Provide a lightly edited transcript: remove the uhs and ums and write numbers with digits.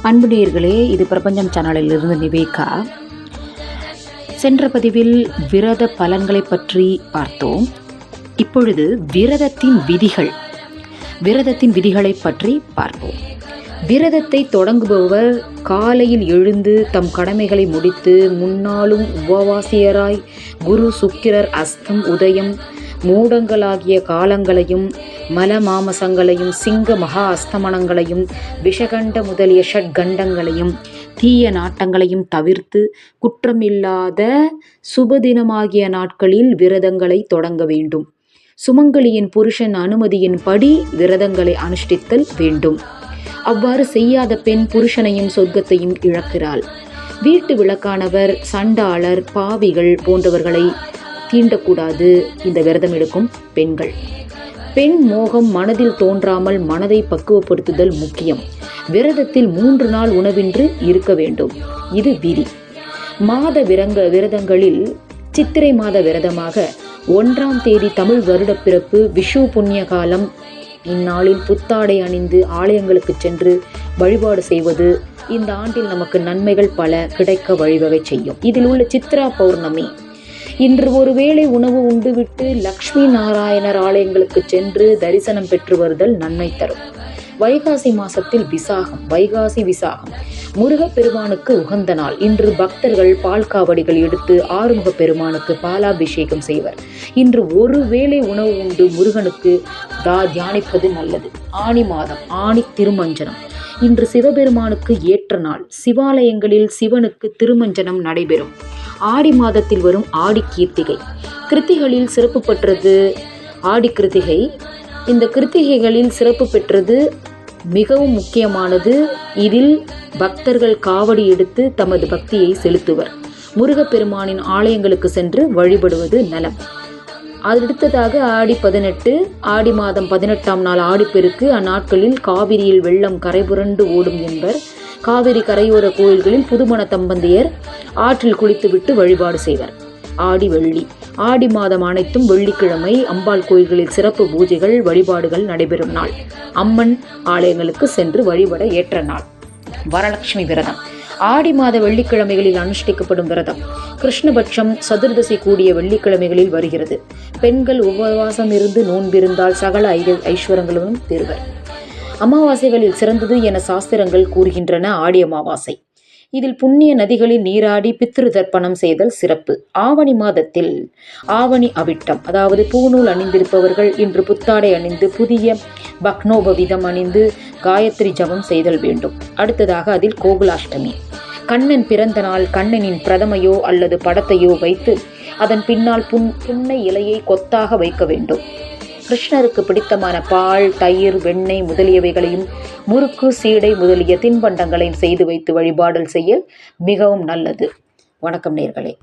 அன்பு நேயர்களே, இது பிரபஞ்சம் சேனலில் இருந்து நிவேகா. சென்ற பதிவில் விரத பலன்களை பற்றி பார்த்தோம். இப்பொழுது விரதத்தின் விதிகளை பற்றி பார்ப்போம். விரதத்தை தொடங்குபவர் காலையில் எழுந்து தம் கடமைகளை முடித்து முன்னாளும் உபவாசியராய் குரு சுக்கிரர் அஸ்தம் உதயம் மூடங்களாகிய காலங்களையும் மலமாமசங்களையும் சிங்க மகா அஸ்தமனங்களையும் விஷகண்ட முதலிய ஷட்கண்டங்களையும் தீய நாட்டங்களையும் தவிர்த்து குற்றமில்லாத சுபதினமாகிய நாட்களில் விரதங்களை தொடங்க வேண்டும். சுமங்கலியின் புருஷன் அனுமதியின்படி விரதங்களை அனுஷ்டித்தல் வேண்டும். அவ்வாறு செய்யாத பெண் புருஷனையும் சொர்க்கத்தையும் இழக்கிறாள். வீட்டு விளக்கானவர் சண்டாளர் பாவிகள் போன்றவர்களை தீண்டக்கூடாது. இந்த விரதம் எடுக்கும் பெண்கள். பெண் மோகம் மனதில் தோன்றாமல் மனதை பக்குவப்படுத்துதல் முக்கியம். விரதத்தில் 3 நாள் உணவின்றி இருக்க வேண்டும். இது விதி. மாத விரதங்களில் சித்திரை மாத விரதமாக 1ஆம் தேதி தமிழ் வருடப்பிறப்பு விஷு புண்ணிய காலம். இந்நாளில் புத்தாடை அணிந்து ஆலயங்களுக்கு சென்று வழிபாடு செய்வது இந்த ஆண்டில் நமக்கு நன்மைகள் பல கிடைக்க வழிவகை செய்யும். இதில் உள்ள சித்ரா பௌர்ணமி. இன்று ஒருவேளை உணவு உண்டுவிட்டு லக்ஷ்மி நாராயணர் ஆலயங்களுக்கு சென்று தரிசனம் பெற்று வருதல் நன்மை தரும். வைகாசி மாசத்தில் வைகாசி விசாகம் முருகப்பெருமானுக்கு உகந்த நாள். இன்று பக்தர்கள் பால் காவடிகள் எடுத்து ஆறுமுக பெருமானுக்கு பாலாபிஷேகம் செய்வர். இன்று ஒருவேளை உணவு உண்டு முருகனுக்கு தியானிப்பது நல்லது. ஆனி மாதம் ஆணி திருமஞ்சனம். இன்று சிவபெருமானுக்கு ஏற்ற நாள். சிவாலயங்களில் சிவனுக்கு திருமஞ்சனம் நடைபெறும். ஆடி மாதத்தில் வரும் ஆடி கீர்த்திகை. கிருத்திகளில் சிறப்பு பெற்றது ஆடி கிருத்திகை. இந்த கிருத்திகைகளில் சிறப்பு பெற்றது மிகவும் முக்கியமானது. இதில் பக்தர்கள் காவடி எடுத்து தமது பக்தியை செலுத்துவர். முருகப்பெருமானின் ஆலயங்களுக்கு சென்று வழிபடுவது நலம். அடுத்ததாக ஆடி 18 ஆடி மாதம் 18ஆம் நாள் ஆடிப்பெருக்கு. அந்நாட்களில் காவிரியில் வெள்ளம் கரைபுரண்டு ஓடும் என்பர். காவிரி கரையோர கோயில்களில் புதுமண தம்பதியர் ஆற்றில் குளித்துவிட்டு வழிபாடு செய்வர். ஆடி வெள்ளி. ஆடி மாதம் அனைத்தும் வெள்ளிக்கிழமை அம்பாள் கோயில்களில் சிறப்பு பூஜைகள் வழிபாடுகள் நடைபெறும் நாள். அம்மன் ஆலயங்களுக்கு சென்று வழிபட ஏற்ற நாள். வரலட்சுமி விரதம். ஆடி மாத வெள்ளிக்கிழமைகளில் அனுஷ்டிக்கப்படும் விரதம். கிருஷ்ணபட்சம் சதுர்தசி கூடிய வெள்ளிக்கிழமைகளில் வருகிறது. பெண்கள் உபவாசம் இருந்து நோன்பிருந்தால் சகல ஐஸ்வரங்களும் பெறுவர். அமாவாசைகளில் சிறந்தது என சாஸ்திரங்கள் கூறுகின்றன. ஆடி அமாவாசை. இதில் புண்ணிய நதிகளில் நீராடி பித்ரு தர்ப்பணம் செய்தல் சிறப்பு. ஆவணி மாதத்தில் ஆவணி அவிட்டம், அதாவது பூநூல் அணிந்திருப்பவர்கள் இன்று புத்தாடை அணிந்து புதிய பக்னோபவிதம் அணிந்து காயத்ரி ஜபம் செய்தல் வேண்டும். அடுத்ததாக அதில் கோகுலாஷ்டமி. கண்ணன் பிறந்த நாள். கண்ணனின் பிரதமையோ அல்லது படத்தையோ வைத்து அதன் பின்னால் புன்னை இலையை கொத்தாக வைக்க வேண்டும். கிருஷ்ணருக்கு பிடித்தமான பால், தயிர், வெண்ணெய் முதலியவைகளையும் முறுக்கு, சீடை முதலிய தின்பண்டங்களையும் செய்து வைத்து வழிபாடல் செய்ய மிகவும் நல்லது. வணக்கம் நேயர்களே.